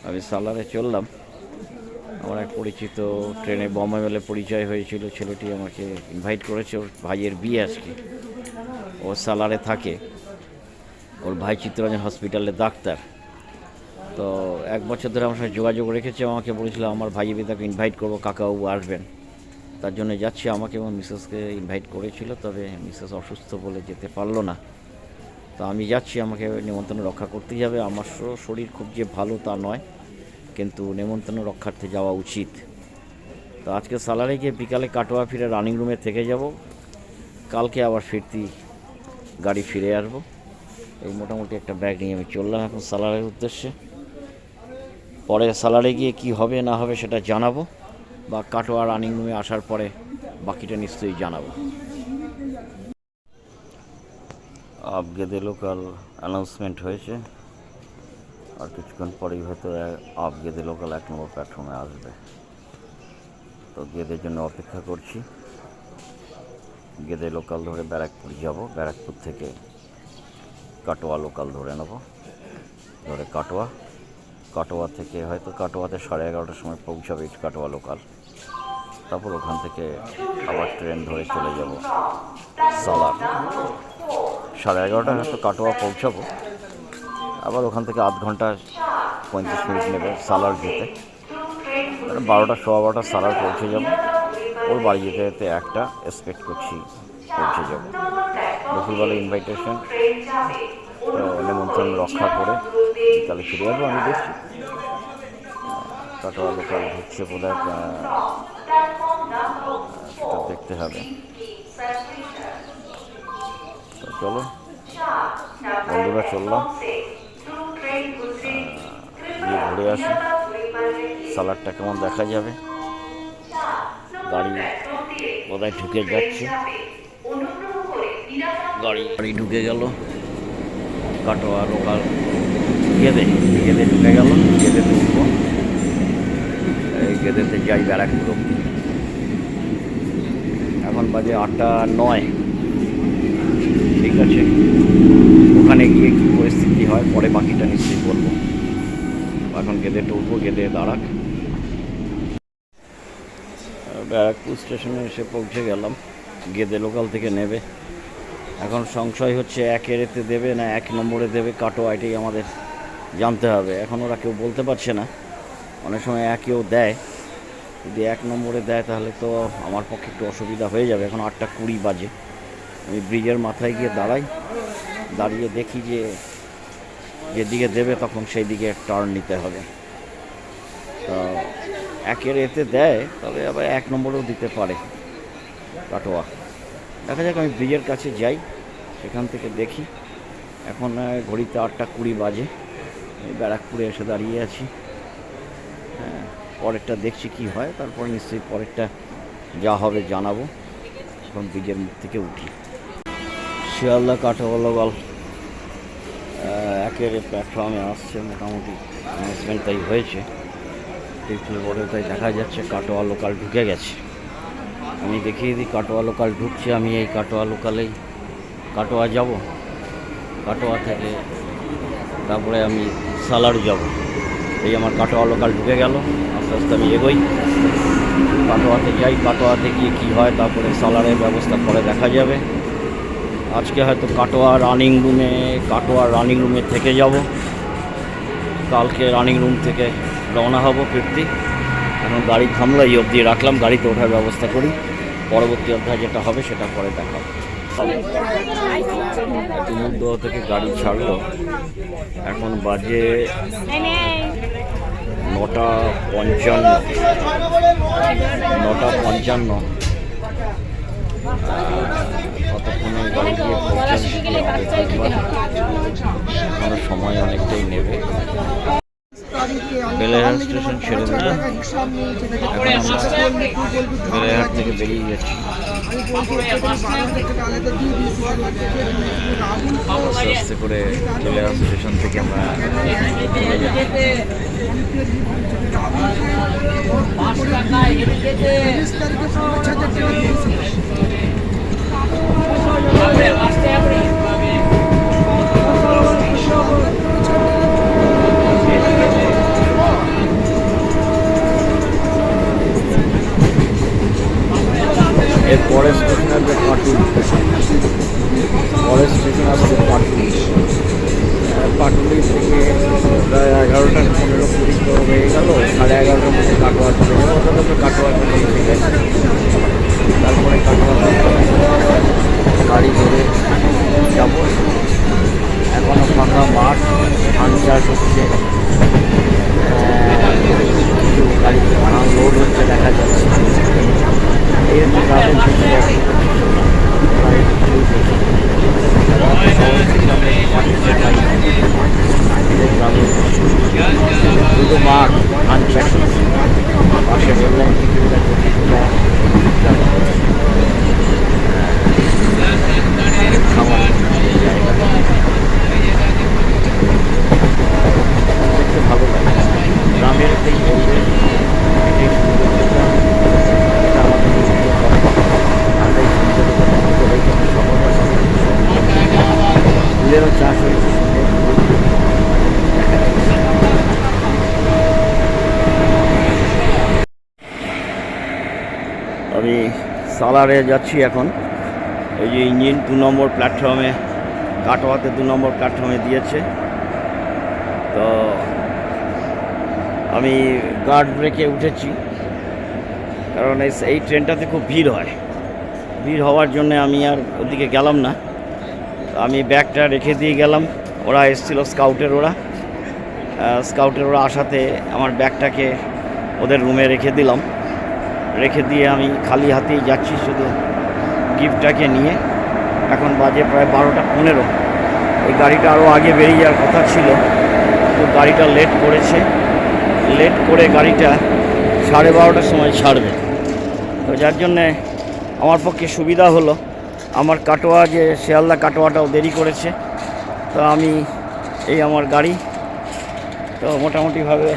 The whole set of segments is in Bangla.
আমি সালারে চললাম। আমার এক পরিচিত ট্রেনে বোম্বে মেলে পরিচয় হয়েছিল, ছেলেটি আমাকে ইনভাইট করেছে। ওর ভাইয়ের বিয়ে আজকে, ও সালারে থাকে। ওর ভাই চিত্তরঞ্জন হসপিটালে ডাক্তার। তো 1 বছর ধরে আমার সঙ্গে যোগাযোগ রেখেছে। আমাকে বলেছিল আমার ভাইয়ের বিয়ে, তাকে ইনভাইট করবো, কাকাবাবু আসবেন। তার জন্য যাচ্ছি। আমাকে এবং মিসেসকে ইনভাইট করেছিল, তবে মিসেস অসুস্থ বলে যেতে পারলো না। তো আমি যাচ্ছি, আমাকে নেমন্তন্ন রক্ষা করতেই হবে। আমার শরীর খুব যে ভালো তা নয়, কিন্তু নেমন্তন্ন রক্ষার্থে যাওয়া উচিত। তো আজকে সালারে গিয়ে বিকালে কাটোয়া ফিরে রানিং রুমে থেকে যাব। কালকে আবার ফিরতি গাড়ি ফিরে আসবো। এই মোটামুটি একটা ব্যাগ নিয়ে আমি চললাম এখন সালারের উদ্দেশ্যে। পরে সালারে গিয়ে কি হবে না হবে সেটা জানাবো, বা কাটোয়া রানিং রুমে আসার পরে বাকিটা নিশ্চয়ই জানাবো। আপগেদে লোকাল অ্যানাউন্সমেন্ট হয়েছে, আর কিছুক্ষণ পরেই হয়তো আপগেদে লোকাল 1 নম্বর প্ল্যাটফর্মে আসবে। তো গেদের জন্য অপেক্ষা করছি। গেদে লোকাল ধরে ব্যারাকপুর যাব, ব্যারাকপুর থেকে কাটোয়া লোকাল ধরে নেব, ধরে কাটোয়া থেকে হয়তো কাটোয়াতে 11:30টার সময় পৌঁছাবে কাটোয়া লোকাল। তারপর ওখান থেকে আবার ট্রেন ধরে চলে যাব সালার। 11:30টায় হয়তো কাটোয়া পৌঁছাবো, আবার ওখান থেকে আধ ঘন্টা 35 মিনিট নেবে সালার যেতে। 12টা 12:15 সালার পৌঁছে যাব। ওর বাড়ি যেতে যেতে 1টা এক্সপেক্ট করছি পৌঁছে যাব। বকুলবালা ইনভাইটেশন, নেমন্ত্রণ রক্ষা করে বিকালে ফিরে যাবো। আমি দেখছি কাটোয়া লোকাল ঢুকছে বোধ হয়, সেটা দেখতে হবে। তো চলো বন্ধুরা, চললাম, গিয়ে ঘুরে আসি। সালাডটা কেমন দেখা যাবে। গাড়ি বোধহয় ঢুকে যাচ্ছে, গাড়ি ঢুকে গেল কাটোয়া লোকাল। গেদে ঢুকে গেল, গেদেতে উঠবো। এই গেদেতে যাই ব্যারাকপুর অব্দি। এখন বাজে 8:09। ঠিক আছে, ওখানে গিয়ে কী পরিস্থিতি হয় পরে বাকিটা নিশ্চয়ই বলবো। এখন গেদেতে উঠবো, গেদে দাঁড়াক। ব্যারাকপুর স্টেশনে এসে পৌঁছে গেলাম। গেদে লোকাল থেকে নেবে। এখন সংশয় হচ্ছে 1-এতে দেবে না 1 নম্বরে দেবে কাটোয়া, এটাই আমাদের জানতে হবে। এখন ওরা কেউ বলতে পারছে না। অনেক সময় 1-এও দেয়, যদি 1 নম্বরে দেয় তাহলে তো আমার পক্ষে একটু অসুবিধা হয়ে যাবে। এখন 8:20 বাজে। আমি ব্রিজের মাথায় গিয়ে দাঁড়াই, দাঁড়িয়ে দেখি যে যেদিকে দেবে তখন সেই দিকে টার্ন নিতে হবে। তো 1-এতে দেয়, তবে আবার 1 নম্বরেও দিতে পারে কাটোয়া। দেখা যাক, আমি ব্রিজের কাছে যাই, সেখান থেকে দেখি। এখন ঘড়িতে 8:20 বাজে। ব্যারাকপুরে এসে দাঁড়িয়ে আছি। হ্যাঁ, পরেরটা দেখছি কি হয়, তারপরে নিশ্চয়ই পরেরটা যা হবে জানাবো। এখন ব্রিজের মুখ থেকে উঠি। শিয়ালদা কাটোয়া লোকাল 1-এর প্ল্যাটফর্মে আসছে। মোটামুটি অ্যানাউন্সমেন্ট তাই হয়েছে, টিভির বোর্ডে তাই দেখা যাচ্ছে কাটোয়া লোকাল ঢুকে গেছে। আমি দেখিয়ে দিই কাটোয়া লোকাল ঢুকছে। আমি এই কাটোয়া লোকালেই কাটোয়া যাব। কাটোয়া থেকে তারপরে আমি সালার যাব। এই আমার কাটোয়া লোকাল ঢুকে গেল। আস্তে আস্তে আমি এগোই, কাটোয়াতে যাই। কাটোয়াতে গিয়ে কী হয় তারপরে সালারের ব্যবস্থা পরে দেখা যাবে। আজকে হয়তো কাটোয়া রানিং রুমে থেকে যাব। কালকে রানিং রুম থেকে রওনা হব ফিরতি। এখন গাড়ি থামলো, এই অবধি রাখলাম, গাড়িতে ওঠার ব্যবস্থা করি। পরবর্তী অধ্যায় যেটা হবে সেটা পরে দেখাবো। ডুমুরদহ থেকে গাড়ি ছাড়লো। এখন বাজে 9:55। কতক্ষণে গাড়ি গিয়ে পৌঁছানো কোনো সময় অনেকটাই নেবে। বেলেঘাট স্টেশন ছেড়ে দিল। এখন আমরা বেলেঘাট থেকে বেরিয়ে যাচ্ছি। আস্তে আস্তে করে বেলেঘাট স্টেশন থেকে আমরা চলে যাচ্ছি। এর পরের স্টেশন আসবে পাটুলি। পরের স্টেশন আসছে পাটুলি। পাটুলি থেকে প্রায় 11:15-20 তো হয়ে গেল, 11:30টার মধ্যে কাটোয়া চলে যাবো। অন্তত কাটোয়া চলে ঠিক আছে। তারপরে কাটোয়া গাড়ি ধরে যাবো। এখনও ফাঁকা মাঠ, ধান চাষ হচ্ছে, গাড়িতে ধান লোড হচ্ছে দেখা যাচ্ছে। এই হচ্ছে গ্রামের দুটো মাঠ ধান চাষ হচ্ছে, পাশে বললাম খাবার জায়গা দেখতে ভালো লাগে। গ্রামের এই পরিবেশ, এটাই সুন্দর। এটা আমাদের আমরা এই ফুলেরও চাষ হয়েছে সুন্দর। আমি সালারে যাচ্ছি এখন। এই যে ইঞ্জিন 2 নম্বর প্ল্যাটফর্মে, কাটোয়াতে 2 নম্বর প্ল্যাটফর্মে দিয়েছে। তো আমি গার্ড ব্রেকে উঠেছি, কারণ এই ট্রেনটাতে খুব ভিড় হয়। ভিড় হওয়ার জন্য আমি আর ওদিকে গেলাম না। আমি ব্যাগটা রেখে দিয়ে গেলাম। ওরা এসেছিলো স্কাউটের ওরা আসাতে আমার ব্যাগটাকে ওদের রুমে রেখে দিলাম। রেখে দিয়ে আমি খালি হাতেই যাচ্ছি শুধু গিফটটাকে নিয়ে। এখন বাজে প্রায় 12:15। এই গাড়িটা আরও আগে বেরিয়ে যাওয়ার কথা ছিল, কিন্তু গাড়িটা লেট করেছে। লেট করে গাড়িটা 12:30টার সময় ছাড়বে। তো যার জন্যে আমার পক্ষে সুবিধা হলো, আমার কাটোয়া যে শিয়ালদা কাটোয়াটাও দেরি করেছে। তো আমি এই আমার গাড়ি, তো মোটামুটিভাবে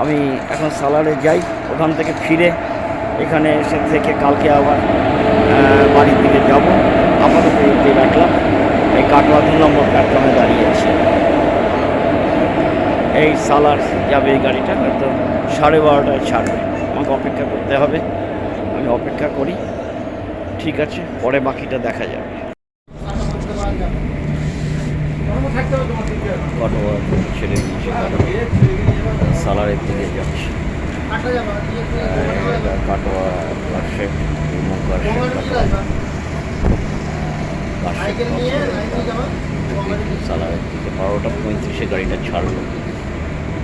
আমি এখন সালারে যাই। ওখান থেকে ফিরে এখানে এসে থেকে কালকে আবার বাড়ির দিকে যাব। আপাতত এই রাখলাম, এই কাটোয়া 2 নম্বর প্ল্যাটফর্মে দাঁড়িয়ে আছে। এই সালার যাবে এই গাড়িটা, হয়তো 12:30টায় ছাড়বে। আমাকে অপেক্ষা করতে হবে, আমি অপেক্ষা করি। ঠিক আছে, পরে বাকিটা দেখা যাবে। কাটোয়া ছেড়ে দিয়েছি, সালারের দিকে যাচ্ছি। কাটোয়া কাশে সালারের দিকে 12:35 গাড়িটা ছাড়লো।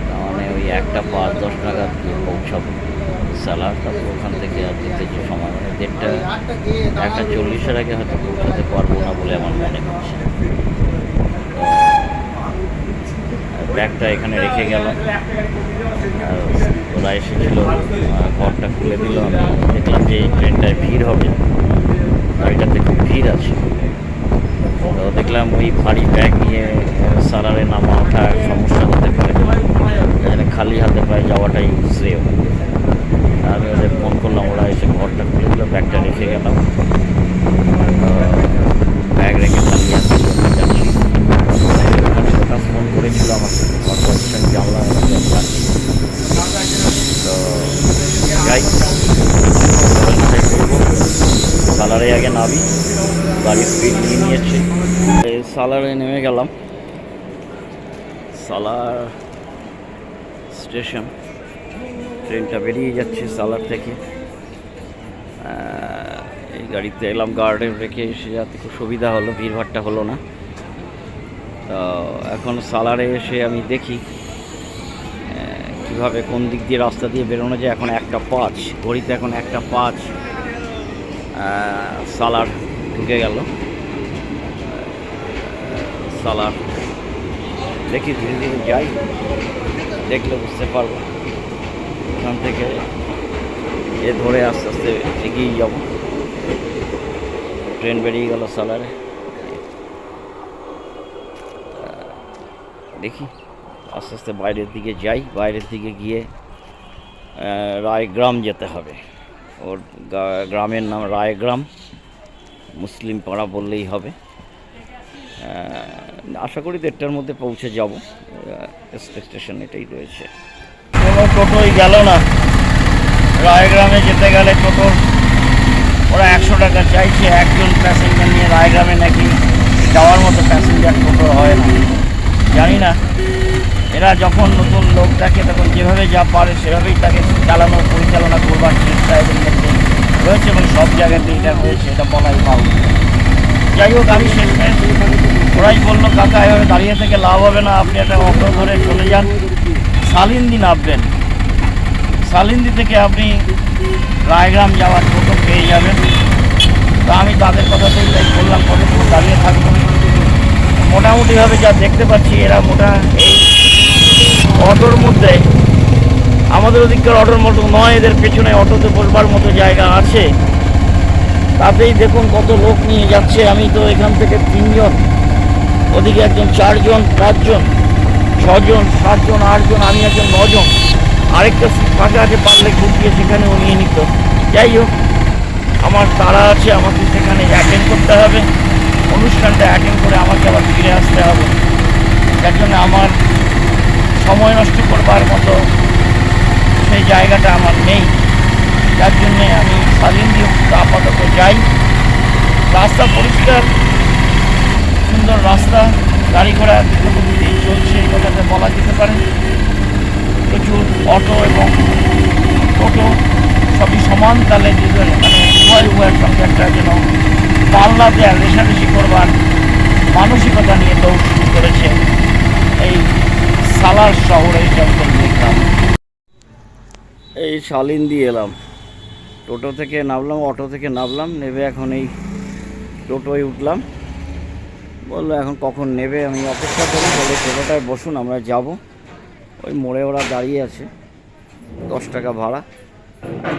তার মানে ওই 1:05-10 নাগাদ পৌঁছাবো সালার। তারপর ওখান থেকে আর যেতে যে সময়, মানে 1:40-এর আগে হয়তো পৌঁছাতে পারবো না বলে আমার মনে হচ্ছে। ব্যাগটা এখানে রেখে গেলাম। ওরা এসেছিল, ঘরটা খুলে দিল। আমি দেখলাম যে এই ট্রেনটায় ভিড় হবে, গাড়িটাতে খুব ভিড় আছে। তো দেখলাম ওই ভারী ব্যাগ নিয়ে সালারে নামা ওঠা সমস্যা হতে পারে, এখানে খালি হাতে পায়ে যাওয়াটাই শ্রেয়। আমি ওদের ফোন করলাম, ওরা এসে ঘরটা খুলে দিল। ব্যাগটা রেখে গেলাম, ব্যাগ রেখে খালি হাতে যাচ্ছি। ওটা ফোন করেছিল আমাকে, কর্পোরেশন জানলাম যাচ্ছি। তো যাই, সালারে আগে নামি। গাড়ি স্পিড নিয়ে নিয়েছে, সালারে নেমে গেলাম। সালার স্টেশন, ট্রেনটা বেরিয়ে যাচ্ছে সালার থেকে। এই গাড়িতে এলাম, গার্ডে রেখে এসে যাতে খুব সুবিধা হলো, ভিড়ভাড়টা হলো না। তো এখন সালারে এসে আমি দেখি কীভাবে কোন দিক দিয়ে রাস্তা দিয়ে বেরোনো যায়। এখন 1:05, ঘড়িতে এখন 1:05। সালার ঢুকে গেল। সালার দেখি, ধীরে ধীরে যাই, দেখলে বুঝতে পারবো। ওখান থেকে ধরে আস্তে আস্তে এগিয়ে যাব। ট্রেন বেরিয়ে গেল সালারে। দেখি আস্তে আস্তে বাইরের দিকে যাই। বাইরের দিকে গিয়ে রায়গ্রাম যেতে হবে। ওর গ্রামের নাম রায়গ্রাম, মুসলিম পাড়া বললেই হবে। আশা করি 1:30টার মধ্যে পৌঁছে যাব। স্টেশন এটাই রয়েছে। কোনো টোটোই গেল না। রায়গ্রামে যেতে গেলে টোটোর ওরা 100 টাকা চাইছে একজন প্যাসেঞ্জার নিয়ে। রায়গ্রামে নাকি যাওয়ার মতো প্যাসেঞ্জার টোটো হয় না, জানি না। এরা যখন নতুন লোক থাকে তখন যেভাবে যা পারে সেভাবেই তাকে পরিচালনা করবার চেষ্টা এদের মধ্যে রয়েছে, এবং সব জায়গাতে এটা রয়েছে, এটা বলাই পাও। যাই হোক, আমি শেষমেশ ওরাই বললো, কাকা এভাবে দাঁড়িয়ে থেকে লাভ হবে না, আপনি একটা অটো ধরে চলে যান, সালিন্দি নামবেন, সালিন্দি থেকে আপনি রায়গ্রাম যাওয়ার টোটো পেয়ে যাবেন। তা আমি তাদের কথাতেই তাই বললাম, কতক্ষণ দাঁড়িয়ে থাকবো। মোটামুটিভাবে যা দেখতে পাচ্ছি এরা এই অটোর মধ্যে, আমাদের ওদিককার অটোর মতো নয়, এদের পেছনে অটোতে বসবার মতো জায়গা আছে। তাতেই দেখুন কত লোক নিয়ে যাচ্ছে। আমি তো এখান থেকে 3 জন, ওদিকে একজন 4 জন, 5 জন, 6 জন, 7 জন, 8 জন, আমি একজন 9 জন। আরেকটা সিট ফাঁকা আছে, পারলে ঢুকিয়ে সেখানেও নিয়ে নিত। যাই হোক, আমার তাড়া আছে, আমাকে সেখানে অ্যাটেন্ড করতে হবে, অনুষ্ঠানটা অ্যাটেন্ড করে আমাকে আবার ফিরে আসতে হবে। যার জন্য আমার সময় নষ্ট করবার মতো সেই জায়গাটা আমার নেই। যার জন্যে আমি সালিন্দি আপাতত যাই। রাস্তা পরিষ্কার, সুন্দর রাস্তা, গাড়ি ঘোড়া দ্রুতগতিতেই চলছে, এই কথাটা বলা যেতে পারে। প্রচুর অটো এবং টোটো সবই সমান তালে উভয়ের সঙ্গে একটা যেন পাল্লা দেওয়ার, রেশারেশি করবার মানসিকতা নিয়ে দৌড় শুরু করেছে এই সালার শহরে জঙ্গল দেখলাম। এই সালিন্দি এলাম, টোটো থেকে নামলাম, অটো থেকে নামলাম, নেবে এখন এই টোটোয় উঠলাম। বললো এখন কখন নেবে, আমি অপেক্ষা করি, বলে টোটোটায় বসুন আমরা যাব। ওই মোড়ে ওরা দাঁড়িয়ে আছে, 10 টাকা ভাড়া।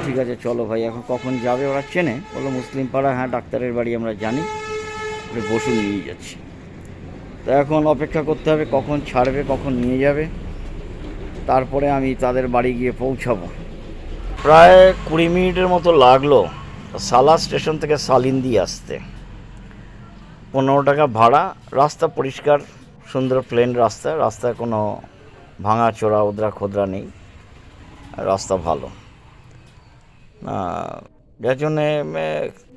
ঠিক আছে চলো ভাই, এখন কখন যাবে ওরা চেনে। বললো মুসলিম পাড়া, হ্যাঁ ডাক্তারের বাড়ি আমরা জানি, বসুন নিয়ে যাচ্ছি। তো এখন অপেক্ষা করতে হবে কখন ছাড়বে, কখন নিয়ে যাবে, তারপরে আমি তাদের বাড়ি গিয়ে পৌঁছাবো। প্রায় 20 মিনিটের মতো লাগলো সালা স্টেশন থেকে সালিন্দি আসতে। 15 টাকা ভাড়া। রাস্তা পরিষ্কার, সুন্দর প্লেন রাস্তা, রাস্তায় কোনো ভাঙা চোরা ওদরা খোদরা নেই, রাস্তা ভালো। যার জন্যে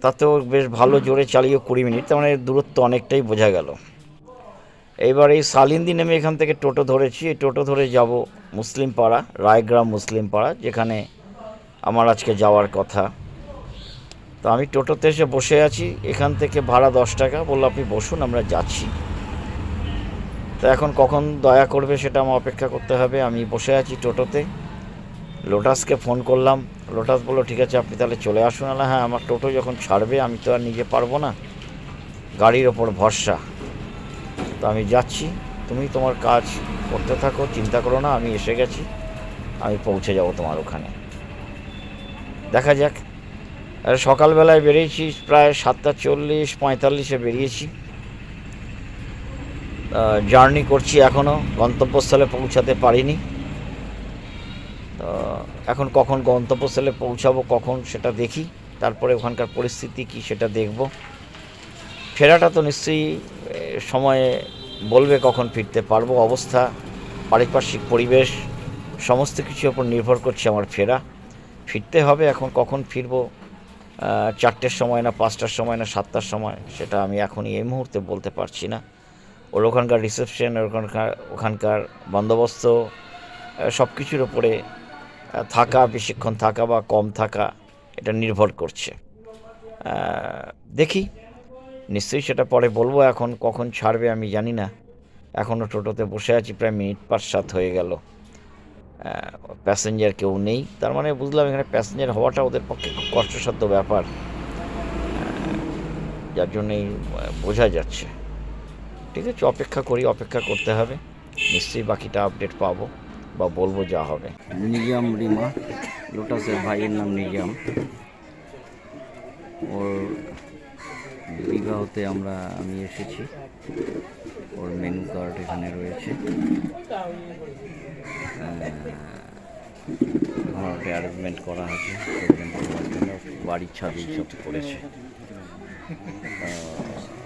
তাতেও বেশ ভালো জোরে চালিয়ে 20 মিনিট, তার মানে দূরত্ব অনেকটাই বোঝা গেল। এইবার এই সালিন্দি নেমে এখান থেকে টোটো ধরেছি। এই টোটো ধরে যাব মুসলিম পাড়া, রায়গ্রাম মুসলিম পাড়া, যেখানে আমার আজকে যাওয়ার কথা। তো আমি টোটোতে এসে বসে আছি, এখান থেকে ভাড়া 10 টাকা। বললো আপনি বসুন আমরা যাচ্ছি। তো এখন কখন দয়া করবে সেটা আমার অপেক্ষা করতে হবে। আমি বসে আছি টোটোতে। লোটাসকে ফোন করলাম, লোটাস বললো ঠিক আছে আপনি তাহলে চলে আসুন। আলা হ্যাঁ, আমার টোটো যখন ছাড়বে আমি তো আর নিজে পারবো না, গাড়ির ওপর ভরসা। তো আমি যাচ্ছি, তুমি তোমার কাজ করতে থাকো, চিন্তা করো না, আমি এসে গেছি, আমি পৌঁছে যাব তোমার ওখানে। দেখা যাক। সকালবেলায় বেরিয়েছি, প্রায় 7:40-45 বেরিয়েছি। জার্নি করছি, এখনও গন্তব্যস্থলে পৌঁছাতে পারিনি। তো এখন কখন গন্তব্যস্থলে পৌঁছাবো, কখন সেটা দেখি, তারপরে ওখানকার পরিস্থিতি কি সেটা দেখব। ফেরাটা তো নিশ্চয়ই সময়ে বলবে কখন ফিরতে পারবো। অবস্থা, পারিপার্শ্বিক পরিবেশ সমস্ত কিছুর ওপর নির্ভর করছে আমার ফেরা। ফিরতে হবে, এখন কখন ফিরবো, 4টের সময় না 5টার সময় না 7টার সময়, সেটা আমি এখনই এই মুহূর্তে বলতে পারছি না। ওখানকার রিসেপশন, ওখানকার বন্দোবস্ত, সব কিছুর ওপরে থাকা, বেশিক্ষণ থাকা বা কম থাকা, এটা নির্ভর করছে। দেখি, নিশ্চয়ই সেটা পরে বলবো। এখন কখন ছাড়বে আমি জানি না। এখনও টোটোতে বসে আছি, প্রায় 7:05 হয়ে গেল, প্যাসেঞ্জার কেউ নেই। তার মানে বুঝলাম এখানে প্যাসেঞ্জার হওয়াটা ওদের পক্ষে খুব কষ্টসাধ্য ব্যাপার, যার জন্যই বোঝা যাচ্ছে। ঠিক আছে, অপেক্ষা করি, অপেক্ষা করতে হবে, নিশ্চয়ই বাকিটা আপডেট পাবো বা বলবো যা হবে। নিজাম রিমা, লোটাসের ভাইয়ের নাম নিজাম। ওর বিবাহতে আমি এসেছি। ওর মেনু কার্ড এখানে রয়েছে, ঘরটা অ্যারেঞ্জমেন্ট করা আছে, বাড়ির ছাদ সব করেছে।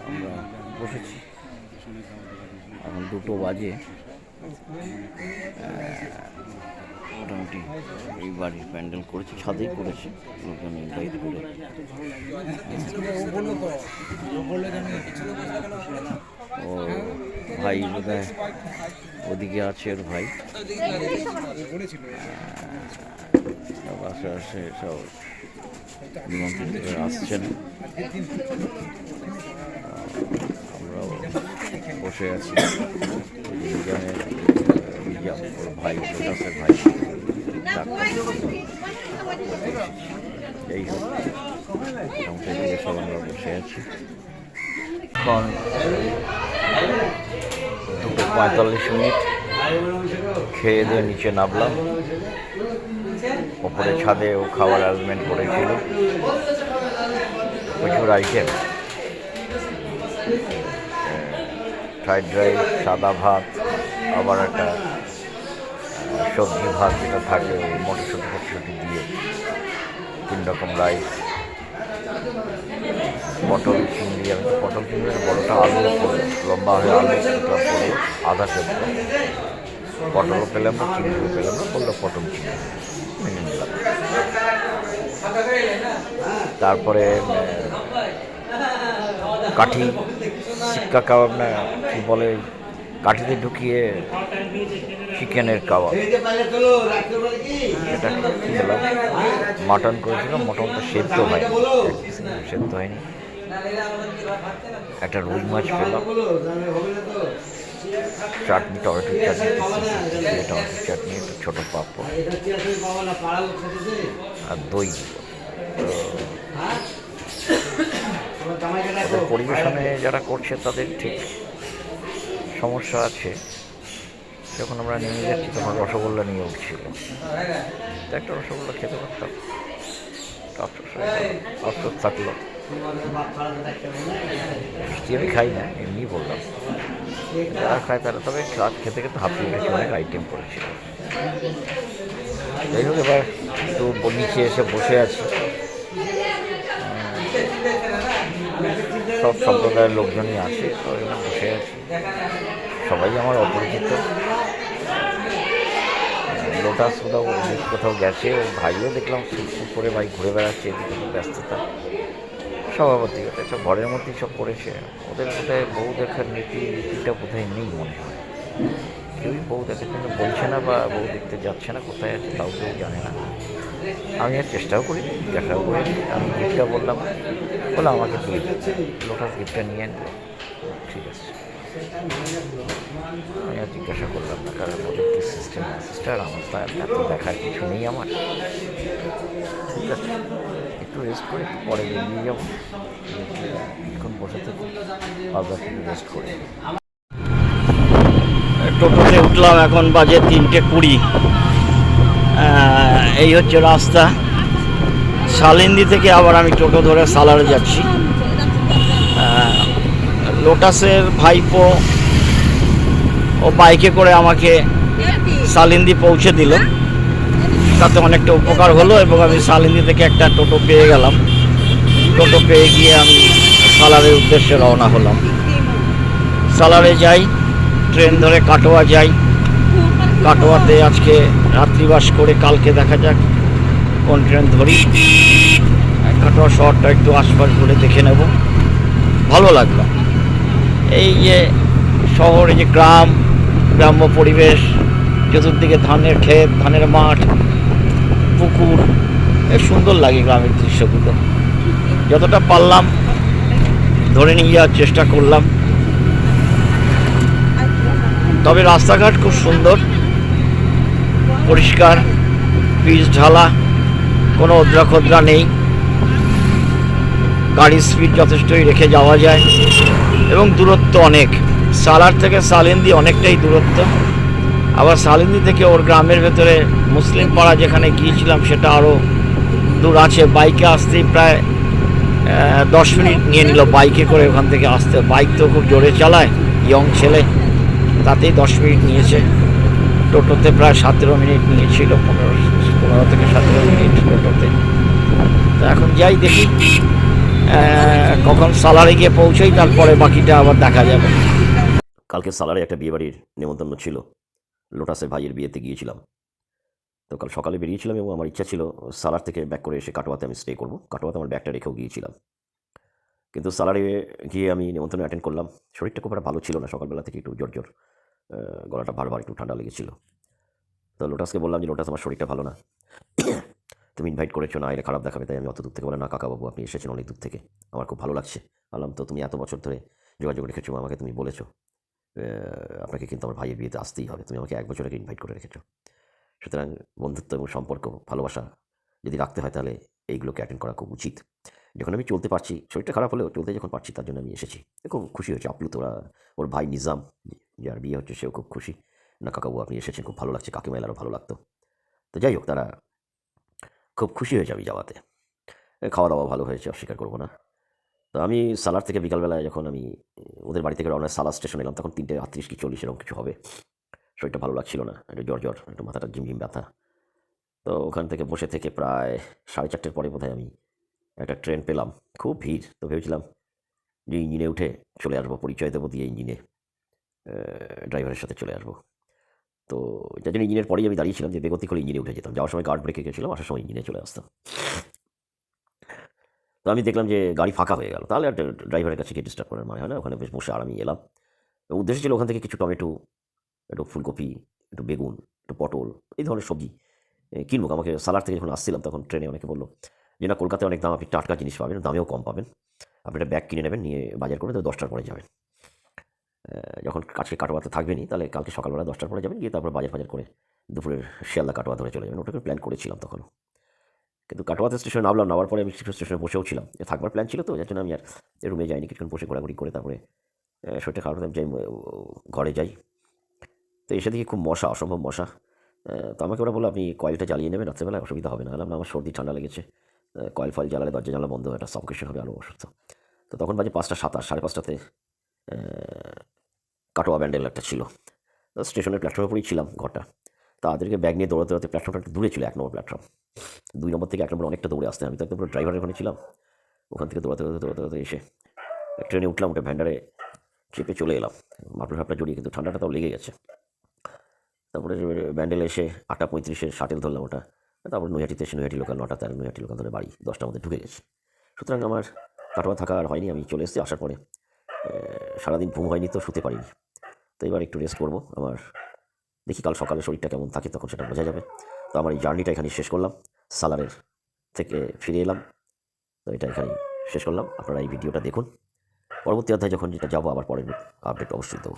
আমরা বসেছি, এখন 2টো বাজে। মোটামুটি মোটামুটি এই বাড়ির প্যান্ডেল করেছে, ছাদেই করেছে, লোকজন ইনভাইট করে। ও ভাই বোধহয় ওদিকে আছে, ওর ভাই আশেপাশে সব নিমন্ত্রিত করে আসছেন। আমরাও বসে আছি। ওর ভাই লোটাসের ভাই এই হোক, মোটামুটি এদিকে সব আমরা বসে আছি। এখন 2:45 খেয়ে দিয়ে নিচে নামলাম। ওপরে ছাদে ও খাওয়ার অ্যারেঞ্জমেন্ট করেছিল, প্রচুর আইটেম, ফ্রাইড রাইস, সাদা ভাত, আবার একটা সবজি ভাত যেটা থাকে মটরশুঁটি দিয়ে, 3 রকম রাইস, পটল চিংড়ি। আমি তো পটল চিংড়ির বড়টা আলু করে লম্বা হয়ে আলু পরে আধা সেদ্ধ, পটলও পেলাম না, চিংড়িও পেলাম না, বললো পটল চিংড়ি মেনে নিলাম। তারপরে কাঠি শিক্কা কাবাব না কি বলে, কাঠিতে ঢুকিয়ে চিকেনের কাবাব, সেটা খেলাম। মাটন করেছিলাম, মোটামুটি সেদ্ধ হয়নি, সেদ্ধ হয়নি। একটা রুই মাছ পেলাম, চাটনি, টমেটোর চাটনি, টমেটোর চাটনি, একটা ছোটো পাঁপড় আর দই। তো পরিবেশনে যারা করছে তাদের ঠিক সমস্যা আছে। যখন আমরা নেমে যাচ্ছি তখন রসগোল্লা নিয়ে উঠছিল, তো একটা রসগোল্লা খেতে পারতাম, আফসোস থাকলো। মিষ্টি আমি খাই না, এমনি বললাম, যারা খায় তারা তবে কাজ খেতে খেতে হাঁপিয়ে গেছে, অনেক আইটেম করেছিল। যাই হোক, এবার একটু নিচে এসে বসে আছি। সব সম্প্রদায়ের লোকজনই আছে, তো এখানে বসে আছি, সবাই আমার অপরিচিত। লোটাস কোথাও গেছে, ওর ভাইও দেখলাম সুপ করে ভাই ঘুরে বেড়াচ্ছে, এদিকে ব্যস্ততা স্বভাবতিকতা, সব ঘরের মধ্যেই সব করেছে। ওদের বোধহয় বউ দেখার নীতিটা বোধহয় নেই মনে হয়, কেউই বউ দেখার জন্য বলছে না বা বউ দেখতে যাচ্ছে না, কোথায় আছে তাও কেউ জানে না। আমি আর চেষ্টাও করি, দেখাও করি। আমি গিফটটা বললাম, বলে আমাকে দিয়ে লোটাস গিফটটা নিয়ে আনবো, ঠিক আছে। আমি আর জিজ্ঞাসা করলাম না, কারণ ওদের কি সিস্টেম সিস্টার, আমার তা এত দেখার কিছু নেই আমার, ঠিক আছে, একটু রেস্ট করে পরে বেরিয়ে যাবো, এখন বসে থেকে আবার একটু রেস্ট করে। টোটোতে উঠলাম, এখন বাজে 3:20। এই হচ্ছে রাস্তা। সালিন্দি থেকে আবার আমি টোটো ধরে সালারে যাচ্ছি। লোটাসের ভাইপো ও বাইকে করে আমাকে সালিন্দি পৌঁছে দিল, তাতে অনেকটা উপকার হলো এবং আমি সালিন্দি থেকে একটা টোটো পেয়ে গেলাম। টোটো পেয়ে গিয়ে আমি সালারের উদ্দেশ্যে রওনা হলাম। সালারে যাই, ট্রেন ধরে কাটোয়া যাই, কাটোয়াতে আজকে রাত্রিবাস করে কালকে দেখা যাক কোন ট্রেন ধরি। কাটোয়া শহরটা একটু আশপাশ ঘুরে দেখে নেব, ভালো লাগলো। এই যে শহর, এই যে গ্রাম্য পরিবেশ, চতুর্দিকে ধানের ক্ষেত, ধানের মাঠ, পুকুর, এ সুন্দর লাগে গ্রামের দৃশ্যগুলো। যতটা পারলাম ধরে নিয়ে যাওয়ার চেষ্টা করলাম। তবে রাস্তাঘাট খুব সুন্দর, পরিষ্কার, পিচ ঢালা, কোনো ওদ্রা নেই, গাড়ির স্পিড যথেষ্টই রেখে যাওয়া যায় এবং দূরত্ব অনেক। সালার থেকে সালিন্দি অনেকটাই দূরত্ব। আবার সালিন্দি থেকে ওর গ্রামের ভেতরে মুসলিম পাড়া যেখানে গিয়েছিলাম সেটা আরও দূর আছে। বাইকে আসতেই প্রায় 10 মিনিট নিয়ে নিল বাইকে করে ওখান থেকে আসতে। বাইক তো খুব জোরে চালায়, ইয়ং ছেলে, তাতেই 10 মিনিট নিয়েছে। টোটোতে প্রায় 17 মিনিট নিয়েছিল, 15 থেকে 17 মিনিট টোটোতে। তো এখন যাই, দেখি কখন সালারে গিয়ে পৌঁছই, তারপরে বাকিটা আবার দেখা যাবে। কালকে সালারে একটা বিয়েবাড়ির নেমন্তন্ন ছিল, লোটাসের ভাইয়ের বিয়েতে গিয়েছিলাম। তো কাল সকালে বেরিয়েছিলাম এবং আমার ইচ্ছা ছিল সালার থেকে ব্যাক করে এসে কাটোয়াতে আমি স্টে করবো। কাটোয়াতে আমার ব্যাগটা রেখেও গিয়েছিলাম, কিন্তু সালারে গিয়ে আমি নেমন্তন্ন অ্যাটেন্ড করলাম। শরীরটা খুব একটা ভালো ছিল না, সকালবেলা থেকে একটু জ্বর জ্বর, গলাটা বারবার একটু ঠান্ডা লেগেছিল। তো লোটাসকে বললাম যে লোটাস, আমার শরীরটা ভালো না, তুমি ইনভাইট করেছো, না এলে খারাপ দেখাবে, তাই আমি অত দূর থেকে বলে, না কাকাবাবু আপনি এসেছেন অনেক দূর থেকে, আমার খুব ভালো লাগছে। বললাম তো তুমি এত বছর ধরে যোগাযোগ রেখেছো আমাকে, তুমি বলেছো আপনাকে কিন্তু আমার ভাইয়ের বিয়েতে আসতেই হবে, তুমি আমাকে 1 বছর আগে ইনভাইট করে রেখেছো। সুতরাং বন্ধুত্ব এবং সম্পর্ক, ভালোবাসা যদি রাখতে হয় তাহলে এইগুলোকে অ্যাটেন্ড করা খুব উচিত। যখন আমি চলতে পারছি, শরীরটা খারাপ হলেও চলতে যখন পারছি, তার জন্য আমি এসেছি। খুব খুশি হয়েছে আপ্লুত ওরা। ওর ভাই নিজাম, যার বিয়ে হচ্ছে, সেও খুব খুশি। না কাকাবু আপনি এসেছেন, খুব ভালো লাগছে, কাকিমা এলারও ভালো লাগতো। তো যাই হোক, তারা খুব খুশি হয়েছে আমি যাওয়াতে। খাওয়া দাওয়া ভালো হয়েছে, অস্বীকার করবো না। তো আমি সালার থেকে বিকালবেলায় যখন আমি ওদের বাড়ি থেকে রওনা সালার স্টেশন এলাম, তখন 3:38 কি 40 এরকম কিছু হবে। শরীরটা ভালো লাগছিল না, একটু জ্বর জ্বর, একটু মাথাটা ঝিমঝিম ব্যথা। তো ওখান থেকে বসে থেকে প্রায় 4:30 পরে বোধহয় আমি একটা ট্রেন পেলাম। খুব ভিড়, তো ভেবেছিলাম যে ইঞ্জিনে উঠে চলে আসবো, পরিচয় দেবো দিয়ে ইঞ্জিনে ড্রাইভারের সাথে চলে আসবো। তো যার জন্য ইঞ্জিনের পরেই আমি দাঁড়িয়েছিলাম, যে বেগতি করে ইঞ্জিনে উঠে যেতাম। যাওয়ার সময় গার্ড ব্রেকে গেছিলাম, আসার সময় ইঞ্জিনে চলে আসতাম। তো আমি দেখলাম যে গাড়ি ফাঁকা হয়ে গেল, তাহলে আর ড্রাইভারের কাছে গিয়ে ডিস্টার্ব করার মানে হয় না। ওখানে বেশ বসে আরামই এলাম। তো উদ্দেশ্য ছিল ওখান থেকে কিছু টমেটো, একটু ফুলকপি, একটু বেগুন, একটু পটল, এই ধরনের সবজি কিনবো। আমাকে সালার থেকে যখন আসছিলাম, তখন ট্রেনে অনেকে বললো যে না, কলকাতায় অনেক দাম, আপনি টাটকা জিনিস পাবেন, দামেও কম পাবেন, আপনি একটা ব্যাগ কিনে নেবেন, নিয়ে বাজার করে তো 10টার পরে যাবেন। যখন কাছে কাটোয়াতে থাকবেনই, তাহলে কালকে সকালবেলা 10টার পরে যাবেন, গিয়ে তারপর বাজার ফাজার করে দুপুরের শিয়ালদা কাটোয়া ধরে চলে যাবেন। ওটাকে প্ল্যান করেছিলাম তখন। কিন্তু কাটোয়াতে স্টেশনে নামলাম, নামার পরে আমি স্টেশনে বসেও ছিলাম, থাকবার প্ল্যান ছিল, তো যার জন্য আমি আর রুমে যাইনি, কিছুক্ষণ বসে ঘোরাঘুরি করে তারপরে শরীরটা খারাপ হলে যাই, ঘরে যাই। তো এসে দেখি খুব মশা, অসম্ভব মশা। তো আমাকে ওরা বললো আপনি কয়েলটা জ্বালিয়ে নেবেন, রাত্রেবেলায় অসুবিধা হবে না। বললাম না, আমার সর্দি ঠান্ডা লেগেছে, কয়েল ফয়েল জ্বালালে দরজা জানলা বন্ধ হয়, একটা সাফোকেশন হবে, আরও অসুস্থ। তো তখন বাজে 5:27, 5:30টাতে কাটোয়া ব্যান্ডেল একটা ছিল। তো স্টেশনের প্ল্যাটফর্মে পরেই ছিলাম ঘরটা। তাদেরকে ব্যাগ নিয়ে দৌড়াতে দৌড়াতে, প্ল্যাটফর্মটা একটু দূরে ছিল, 1 নম্বর প্ল্যাটফর্ম। 2 নম্বর থেকে 1 নম্বর অনেকটা দৌড়ে আসতে, আমি তো একদম পুরো ড্রাইভারের ওখানে ছিলাম। ওখান থেকে দৌড়াতে দৌড়াতে দৌড়াতে দৌড়াতে এসে ট্রেনে উঠলাম, উঠে ভ্যান্ডারে চেপে চলে এলাম। মাপড়া ফাপড়া জড়িয়ে, কিন্তু ঠান্ডাটা তাও লেগে গেছে। তারপরে ব্যান্ডেলে এসে 8:35-এর শাটেল ধরলাম ওটা। তারপর নৈহাটিতে এসে নৈহাটি লোকাল 9টা, নৈহাটি লোকাল ধরে বাড়ি 10টার মধ্যে ঢুকে গেছি। সুতরাং আমার কাটোয়া থাকা আর হয়নি, আমি চলে এসেছি। আসার পরে সারাদিন ঘুম হয়নি, তো শুতে পারিনি। তো এবার একটু রেস্ট করবো। আমার দেখি কাল সকালে শরীরটা কেমন থাকে, তখন সেটা বোঝা যাবে। তো আমার এই জার্নিটা এখানেই শেষ করলাম, সালারের থেকে ফিরে এলাম। তো এটা এখানেই শেষ করলাম। আপনারা এই ভিডিওটা দেখুন, পরবর্তী অধ্যায় যখন যেটা যাবো, আবার পরের আপডেট অবশ্যই দেবো।